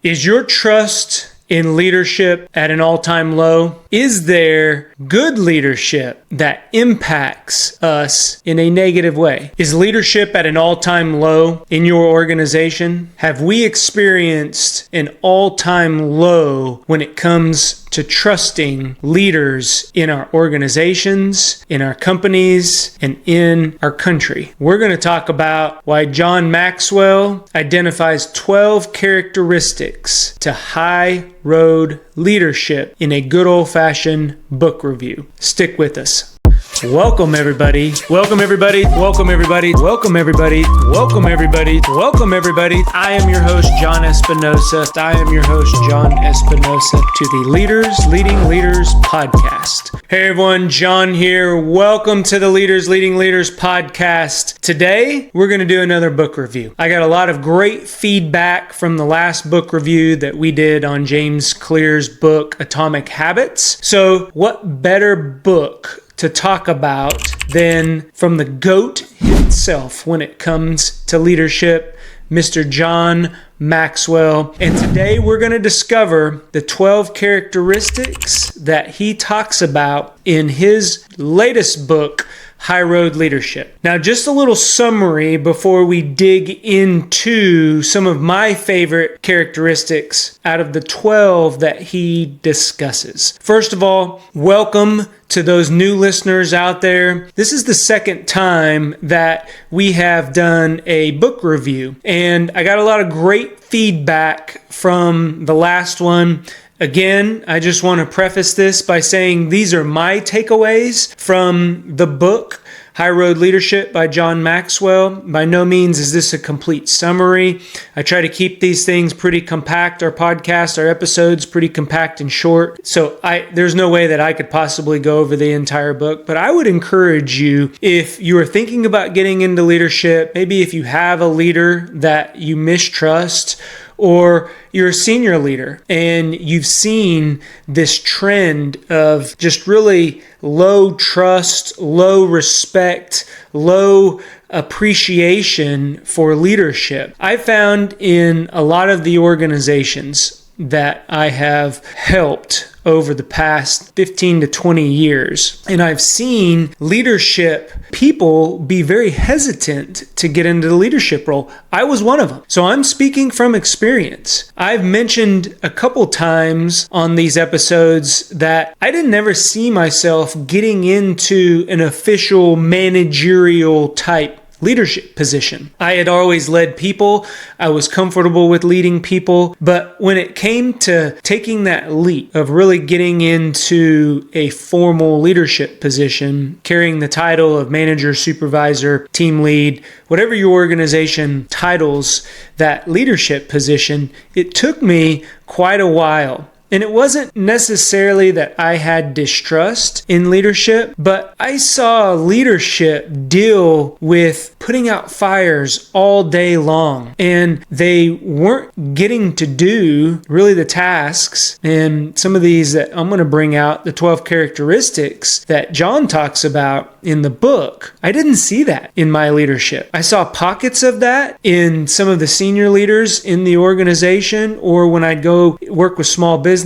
Is your trust in leadership at an all-time low? Is there good leadership that impacts us in a negative way? Is leadership at an all-time low in your organization? Have we experienced an all-time low when it comes to trusting leaders in our organizations, in our companies, and in our country? We're going to talk about why John Maxwell identifies 12 characteristics to high road leadership in a good old-fashioned book review. Stick with us. Welcome everybody. Welcome everybody. Welcome everybody. Welcome everybody. Welcome everybody. Welcome everybody. I am your host, John Espinosa. I am your host, John Espinosa, to the Leaders Leading Leaders podcast. Hey everyone, John here. Welcome to the Leaders Leading Leaders podcast. Today, we're going to do another book review. I got a lot of great feedback from the last book review that we did on James Clear's book, Atomic Habits. So what better book to talk about than from the GOAT himself when it comes to leadership, Mr. John Maxwell. And today we're going to discover the 12 characteristics that he talks about in his latest book, High Road Leadership. Now, just a little summary before we dig into some of my favorite characteristics out of the 12 that he discusses. First of all, welcome to those new listeners out there. This is the second time that we have done a book review, and I got a lot of great feedback from the last one. Again, I just want to preface this by saying these are my takeaways from the book, High Road Leadership by John Maxwell. By no means is this a complete summary. I try to keep these things pretty compact, our podcast, our episodes pretty compact and short. So there's no way that I could possibly go over the entire book, but I would encourage you, if you are thinking about getting into leadership, maybe if you have a leader that you mistrust, or you're a senior leader and you've seen this trend of just really low trust, low respect, low appreciation for leadership. I found in a lot of the organizations that I have helped over the past 15 to 20 years. And I've seen leadership people be very hesitant to get into the leadership role. I was one of them. So I'm speaking from experience. I've mentioned a couple times on these episodes that I didn't ever see myself getting into an official managerial type leadership position. I had always led people. I was comfortable with leading people. But when it came to taking that leap of really getting into a formal leadership position, carrying the title of manager, supervisor, team lead, whatever your organization titles that leadership position, it took me quite a while. And it wasn't necessarily that I had distrust in leadership, but I saw leadership deal with putting out fires all day long. And they weren't getting to do really the tasks. And some of these that I'm going to bring out, the 12 characteristics that John talks about in the book, I didn't see that in my leadership. I saw pockets of that in some of the senior leaders in the organization, or when I'd go work with small businesses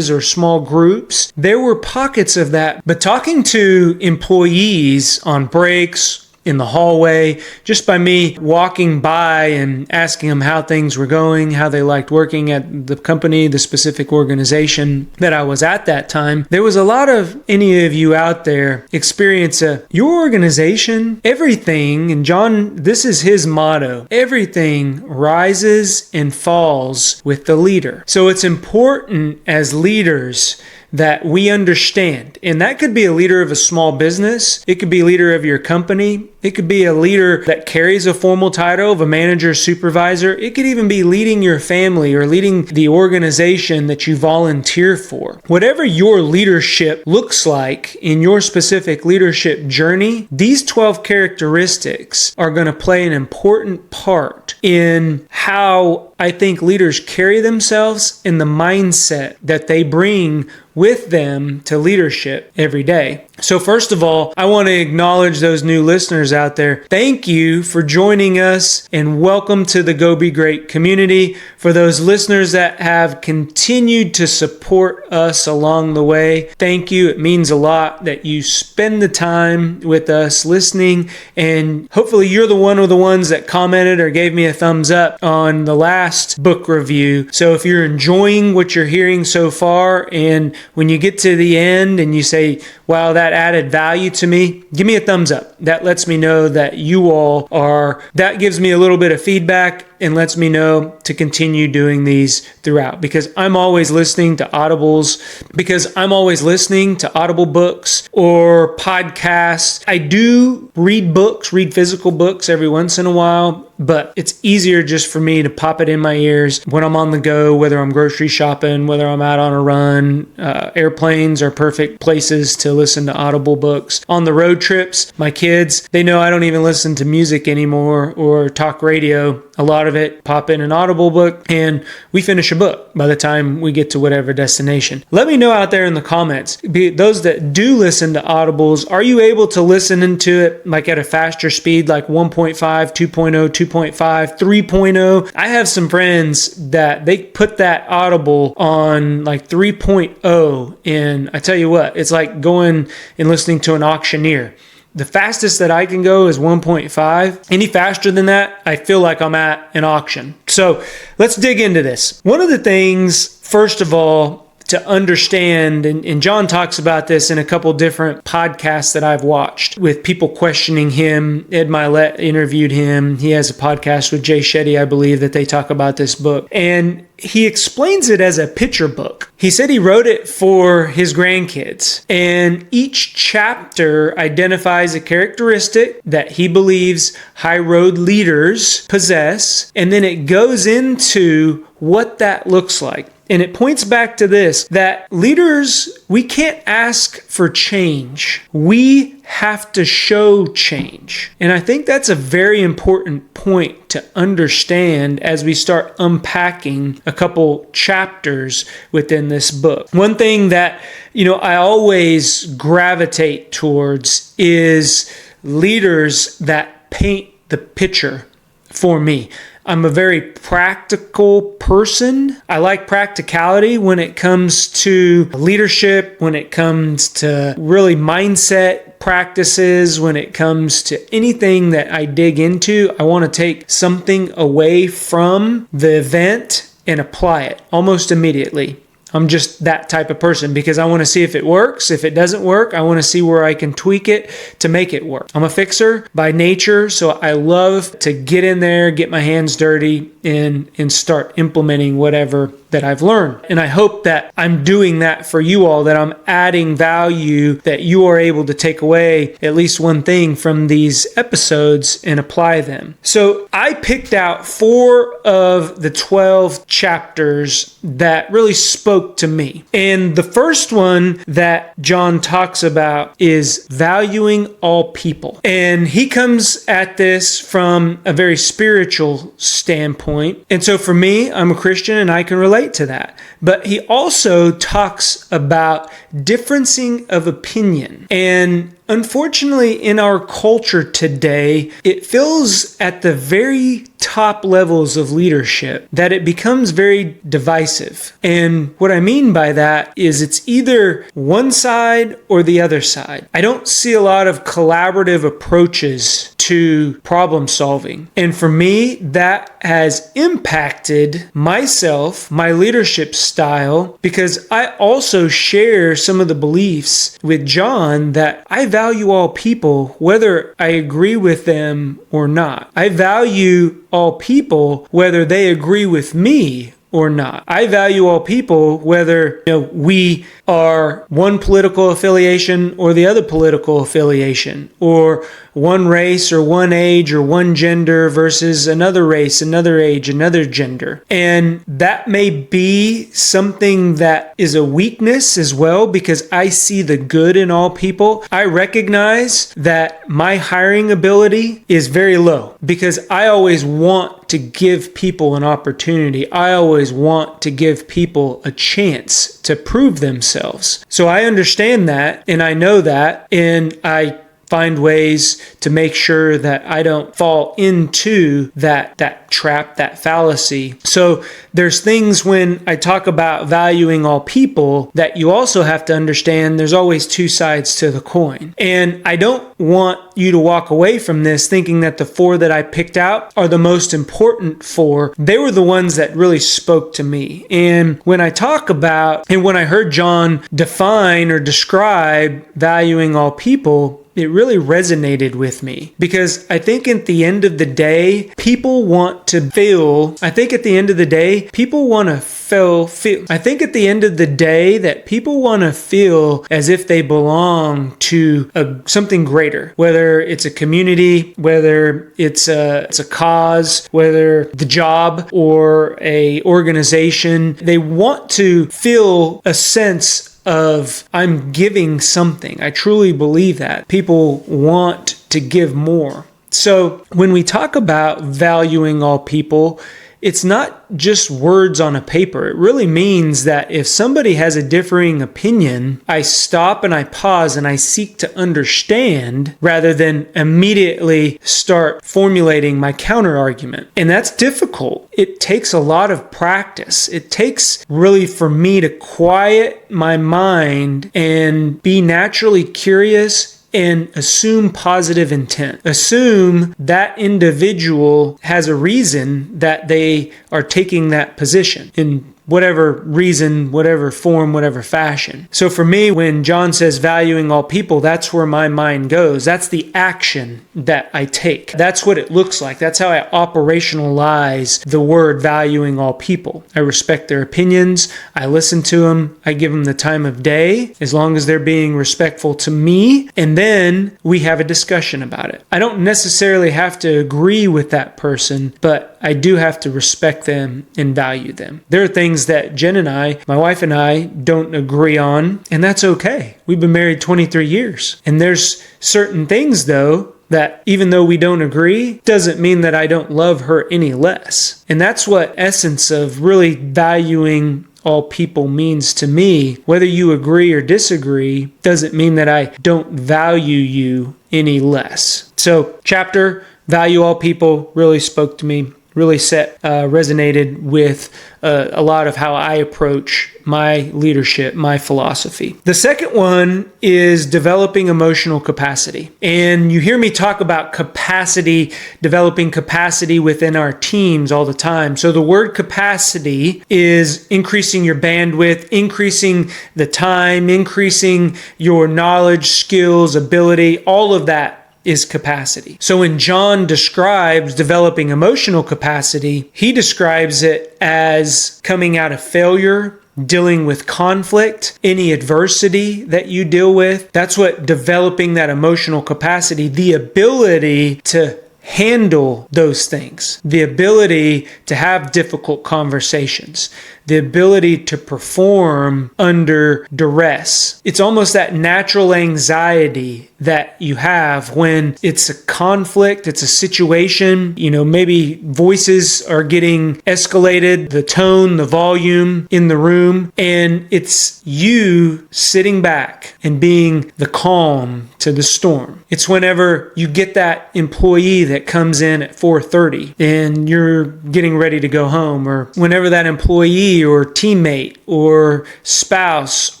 or small groups, there were pockets of that. But talking to employees on breaks, in the hallway, just by me walking by and asking them how things were going, how they liked working at the company, the specific organization that I was at that time, there was a lot of any of you out there experience your organization, everything, and John, this is his motto, everything rises and falls with the leader. So it's important as leaders that we understand. And that could be a leader of a small business. It could be a leader of your company. It could be a leader that carries a formal title of a manager, supervisor. It could even be leading your family or leading the organization that you volunteer for. Whatever your leadership looks like in your specific leadership journey, these 12 characteristics are going to play an important part in how I think leaders carry themselves and the mindset that they bring with them to leadership every day. So first of all, I want to acknowledge those new listeners out there. Thank you for joining us and welcome to the Go Be Great community. For those listeners that have continued to support us along the way, thank you. It means a lot that you spend the time with us listening, and hopefully you're the one of the ones that commented or gave me a thumbs up on the last book review. So if you're enjoying what you're hearing so far, and when you get to the end and you say, wow, that added value to me, give me a thumbs up. That lets me know that you all are, that gives me a little bit of feedback and lets me know to continue doing these throughout, because I'm always listening to audibles, because I'm always listening to audible books or podcasts. I do read books, read physical books every once in a while, but it's easier just for me to pop it in my ears when I'm on the go, whether I'm grocery shopping, whether I'm out on a run. Airplanes are perfect places to listen to audible books. On the road trips, my kids, they know I don't even listen to music anymore or talk radio. A lot of it, pop in an audible book, and we finish a book by the time we get to whatever destination. Let me know out there in the comments, those that do listen to audibles, are you able to listen into it like at a faster speed, like 1.5, 2.0, 2.5, 3.0? I have some friends that they put that audible on like 3.0, and I tell you what, it's like going and listening to an auctioneer. The fastest that I can go is 1.5. Any faster than that, I feel like I'm at an auction. So let's dig into this. One of the things, first of all, to understand, and John talks about this in a couple different podcasts that I've watched with people questioning him. Ed Milet interviewed him. He has a podcast with Jay Shetty, I believe, that they talk about this book. And he explains it as a picture book. He said he wrote it for his grandkids, and each chapter identifies a characteristic that he believes high road leaders possess, and then it goes into what that looks like. And it points back to this, that leaders, we can't ask for change. We have to show change. And I think that's a very important point to understand as we start unpacking a couple chapters within this book. One thing that, I always gravitate towards is leaders that paint the picture for me. I'm a very practical person. I like practicality when it comes to leadership, when it comes to really mindset practices, when it comes to anything that I dig into. I want to take something away from the event and apply it almost immediately. I'm just that type of person because I want to see if it works. If it doesn't work, I want to see where I can tweak it to make it work. I'm a fixer by nature, so I love to get in there, get my hands dirty, and start implementing whatever that I've learned. And I hope that I'm doing that for you all, that I'm adding value, that you are able to take away at least one thing from these episodes and apply them. So I picked out 4 of the 12 chapters that really spoke to me. And the first one that John talks about is valuing all people. And he comes at this from a very spiritual standpoint. And so for me, I'm a Christian and I can relate to that. But he also talks about differencing of opinion. And unfortunately, in our culture today, it feels at the very top levels of leadership that it becomes very divisive. And what I mean by that is it's either one side or the other side. I don't see a lot of collaborative approaches to problem solving. And for me, that has impacted myself, my leadership style, because I also share some of the beliefs with John that I value all people, whether I agree with them or not. I value all people, whether they agree with me or not. I value all people, whether we are one political affiliation or the other political affiliation, or one race or one age or one gender versus another race, another age, another gender. And that may be something that is a weakness as well, because I see the good in all people. I recognize that my hiring ability is very low because I always want to give people an opportunity. I always want to give people a chance to prove themselves. So I understand that, and I know that, and I find ways to make sure that I don't fall into that trap, that fallacy. So there's things when I talk about valuing all people that you also have to understand there's always two sides to the coin. And I don't want you to walk away from this thinking that the 4 that I picked out are the most important 4. They were the ones that really spoke to me. And when I talk about, and when I heard John define or describe valuing all people, it really resonated with me because I think at the end of the day, people want to feel, I think at the end of the day, people want to feel, I think at the end of the day that people want to feel as if they belong to something greater, whether it's a community, whether it's a cause, whether the job or a organization. They want to feel a sense of I'm giving something. I truly believe that. People want to give more. So when we talk about valuing all people, it's not just words on a paper. It really means that if somebody has a differing opinion, I stop and I pause and I seek to understand rather than immediately start formulating my counter argument. And that's difficult. It takes a lot of practice. It takes really for me to quiet my mind and be naturally curious and assume positive intent. Assume that individual has a reason that they are taking that position in whatever reason, whatever form, whatever fashion. So for me, when John says valuing all people, that's where my mind goes. That's the action that I take. That's what it looks like. That's how I operationalize the word valuing all people. I respect their opinions. I listen to them. I give them the time of day as long as they're being respectful to me. And then we have a discussion about it. I don't necessarily have to agree with that person, but I do have to respect them and value them. There are things that Jen and I, my wife and I, don't agree on, and that's okay. We've been married 23 years. And there's certain things, though, that even though we don't agree, doesn't mean that I don't love her any less. And that's what essence of really valuing all people means to me. Whether you agree or disagree doesn't mean that I don't value you any less. So chapter, value all people, really spoke to me. Really resonated with a lot of how I approach my leadership, my philosophy. The second one is developing emotional capacity. And you hear me talk about capacity, developing capacity within our teams all the time. So the word capacity is increasing your bandwidth, increasing the time, increasing your knowledge, skills, ability, all of that is capacity. So when John describes developing emotional capacity, he describes it as coming out of failure, dealing with conflict, any adversity that you deal with. That's what developing that emotional capacity, the ability to handle those things, the ability to have difficult conversations, the ability to perform under duress. It's almost that natural anxiety that you have when it's a conflict, it's a situation, maybe voices are getting escalated, the tone, the volume in the room, and it's you sitting back and being the calm to the storm. It's whenever you get that employee that comes in at 4:30 and you're getting ready to go home, or whenever that employee or teammate or spouse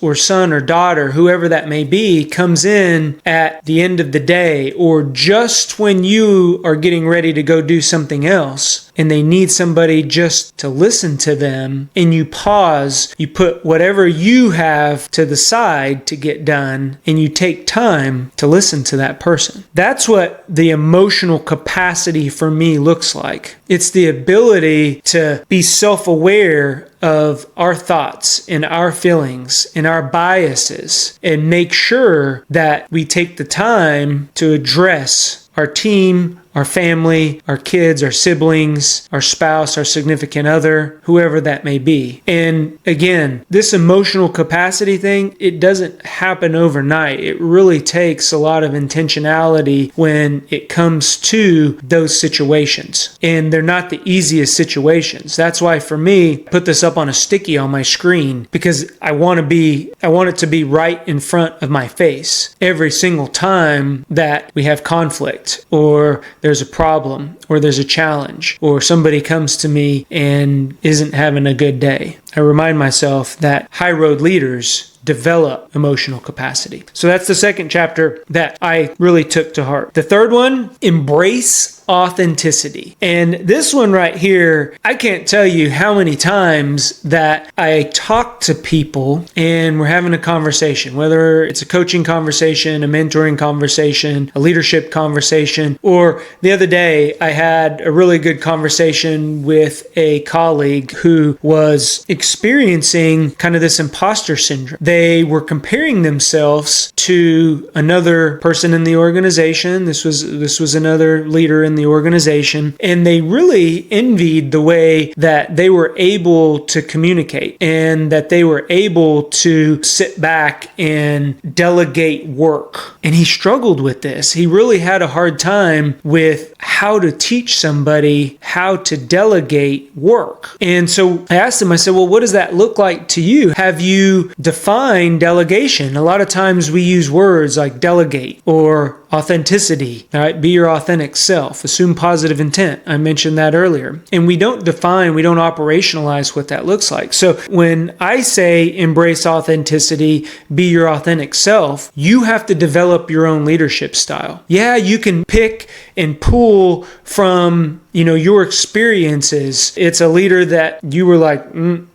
or son or daughter, whoever that may be, comes in at the end of the day, or just when you are getting ready to go do something else and they need somebody just to listen to them, and you pause, you put whatever you have to the side to get done, and you take time to listen to that person. That's what the emotional capacity for me looks like. It's the ability to be self-aware of our thoughts and our feelings and our biases, and make sure that we take the time to address our team, our family, our kids, our siblings, our spouse, our significant other, whoever that may be. And again, this emotional capacity thing, it doesn't happen overnight. It really takes a lot of intentionality when it comes to those situations. And they're not the easiest situations. That's why for me, I put this up on a sticky on my screen because I want it to be right in front of my face every single time that we have conflict, or there's a problem, or there's a challenge, or somebody comes to me and isn't having a good day. I remind myself that high road leaders develop emotional capacity. So that's the second chapter that I really took to heart. The third one, embrace authenticity. And this one right here, I can't tell you how many times that I talk to people and we're having a conversation, whether it's a coaching conversation, a mentoring conversation, a leadership conversation, or the other day I had a really good conversation with a colleague who was experiencing kind of this imposter syndrome. They were comparing themselves to another person in the organization. This was another leader in the organization, and they really envied the way that they were able to communicate and that they were able to sit back and delegate work. And he struggled with this. He really had a hard time with how to teach somebody how to delegate work. And so I asked him, I said, well, what does that look like to you? Have you defined delegation? A lot of times we use words like delegate or authenticity, all right? Be your authentic self. Assume positive intent. I mentioned that earlier. And we don't operationalize what that looks like. So when I say embrace authenticity, be your authentic self, you have to develop your own leadership style. Yeah, you can pick and pull from, your experiences. It's a leader that you were like,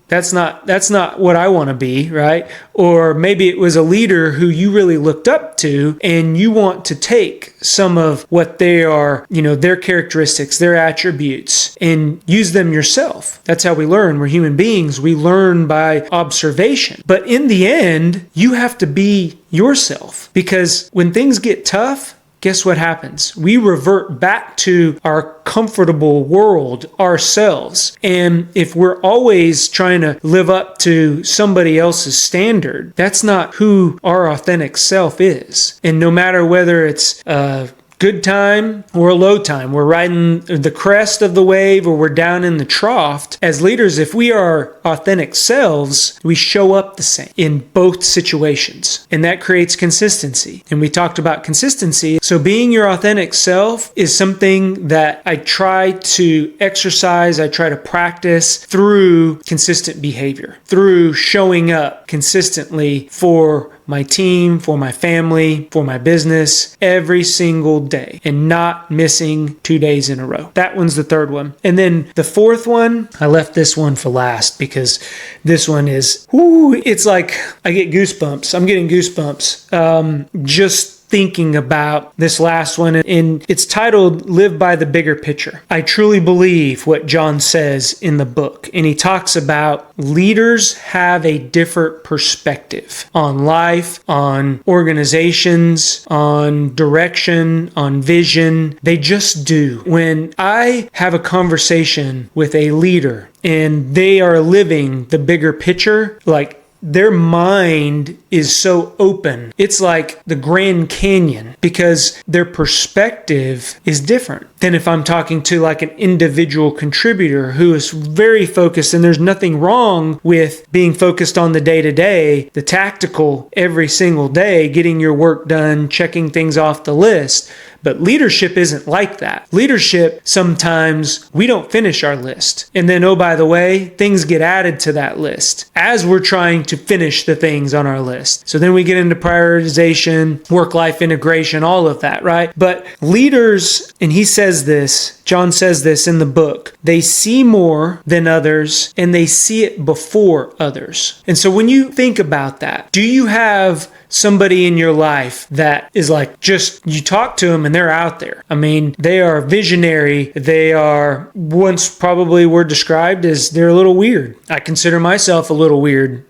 that's not what I want to be, right? Or maybe it was a leader who you really looked up to and you want to take some of what they are, their characteristics, their attributes, and use them yourself. That's how we learn. We're human beings. We learn by observation. But in the end, you have to be yourself, because when things get tough, guess what happens? We revert back to our comfortable world ourselves. And if we're always trying to live up to somebody else's standard, that's not who our authentic self is. And no matter whether it's good time or a low time, we're riding the crest of the wave or we're down in the trough. As leaders, if we are authentic selves, we show up the same in both situations, and that creates consistency. And we talked about consistency. So being your authentic self is something that I try to exercise, I try to practice through consistent behavior, through showing up consistently for my team, for my family, for my business every single day, and not missing 2 days in a row. That one's the third one. And then the fourth one, I left this one for last because this one is, it's like I get goosebumps. I'm getting goosebumps. Just thinking about this last one, and it's titled Live by the Bigger Picture. I truly believe what John says in the book, and he talks about leaders have a different perspective on life, on organizations, on direction, on vision. They just do. When I have a conversation with a leader and they are living the bigger picture, like their mind is so open. It's like the Grand Canyon, because their perspective is different than if I'm talking to like an individual contributor who is very focused. And there's nothing wrong with being focused on the day-to-day, the tactical every single day, getting your work done, checking things off the list. But leadership isn't like that. Leadership, sometimes we don't finish our list. And then, oh, by the way, things get added to that list as we're trying to finish the things on our list. So then we get into prioritization, work-life integration, all of that, right? But leaders, and he says this, John says this in the book, they see more than others and they see it before others. And so when you think about that, do you have somebody in your life that is like, just you talk to them and they're out there? I mean, they are visionary. They are, once probably were described as, they're a little weird. I consider myself a little weird.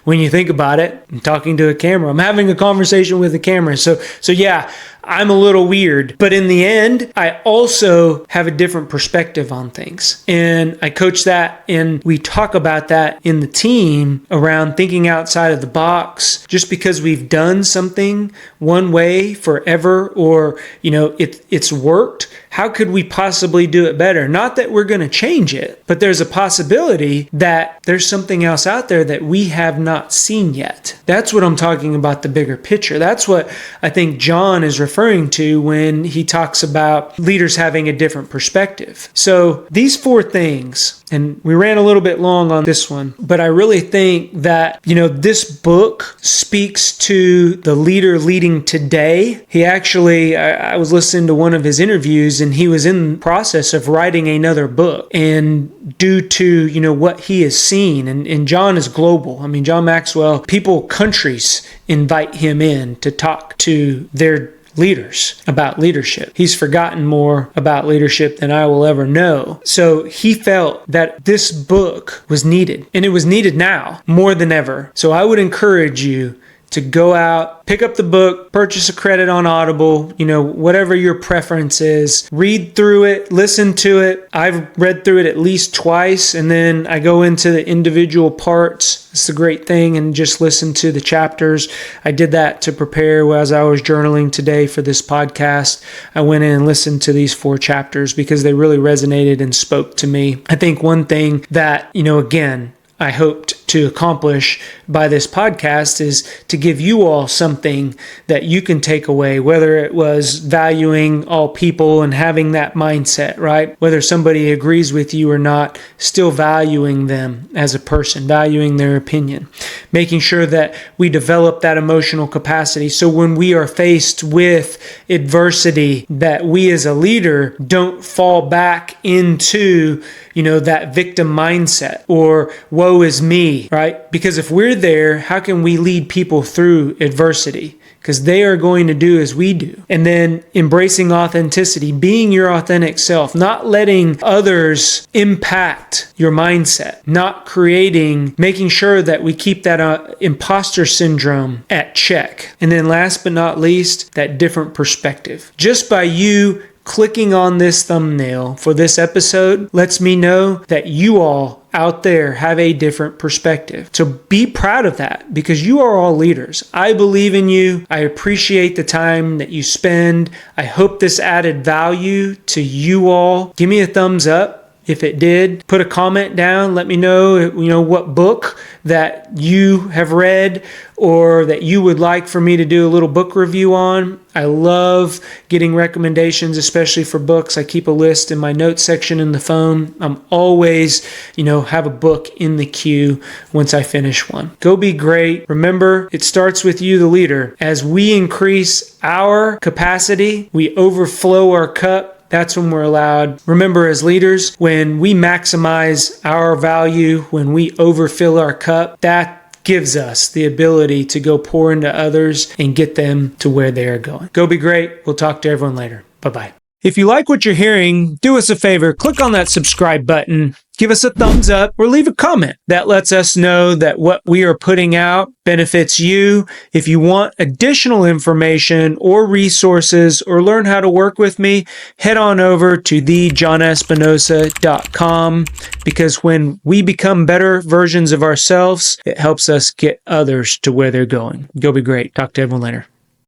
When you think about it, I'm talking to a camera. I'm having a conversation with a camera. So yeah, I'm a little weird. But in the end, I also have a different perspective on things. And I coach that, and we talk about that in the team around thinking outside of the box. Just because we've done something one way forever, or, it's worked, how could we possibly do it better? Not that we're going to change it, but there's a possibility that there's something else out there that we have not seen yet. That's what I'm talking about, the bigger picture. That's what I think John is referring to when he talks about leaders having a different perspective. So these 4 things, and we ran a little bit long on this one, but I really think that, this book speaks to the leader leading today. He actually, I was listening to one of his interviews, and he was in the process of writing another book. And due to, what he has seen, and John is global. I mean, John Maxwell, countries invite him in to talk to their leaders about leadership. He's forgotten more about leadership than I will ever know. So he felt that this book was needed, and it was needed now more than ever. So I would encourage you to go out, pick up the book, purchase a credit on Audible, whatever your preference is. Read through it, listen to it. I've read through it at least twice, and then I go into the individual parts. It's the great thing, and just listen to the chapters. I did that to prepare as I was journaling today for this podcast. I went in and listened to these 4 chapters because they really resonated and spoke to me. I think one thing that, again, I hoped to accomplish by this podcast is to give you all something that you can take away, whether it was valuing all people and having that mindset, right? Whether somebody agrees with you or not, still valuing them as a person, valuing their opinion, making sure that we develop that emotional capacity. So when we are faced with adversity, that we as a leader don't fall back into that victim mindset or woe is me, right? Because if we're there, how can we lead people through adversity? Because they are going to do as we do. And then embracing authenticity, being your authentic self, not letting others impact your mindset, not making sure that we keep that imposter syndrome at check. And then last but not least, that different perspective. Just by you clicking on this thumbnail for this episode lets me know that you all out there have a different perspective. So be proud of that, because you are all leaders. I believe in you. I appreciate the time that you spend. I hope this added value to you all. Give me a thumbs up if it did. Put a comment down. Let me know, what book that you have read or that you would like for me to do a little book review on. I love getting recommendations, especially for books. I keep a list in my notes section in the phone. I'm always, have a book in the queue once I finish one. Go be great. Remember, it starts with you, the leader. As we increase our capacity, we overflow our cup. That's when we're allowed. Remember, as leaders, when we maximize our value, when we overfill our cup, that gives us the ability to go pour into others and get them to where they are going. Go be great. We'll talk to everyone later. Bye-bye. If you like what you're hearing, do us a favor, click on that subscribe button, give us a thumbs up, or leave a comment. That lets us know that what we are putting out benefits you. If you want additional information or resources or learn how to work with me, head on over to thejohnespinosa.com, because when we become better versions of ourselves, it helps us get others to where they're going. Go be great. Talk to everyone later.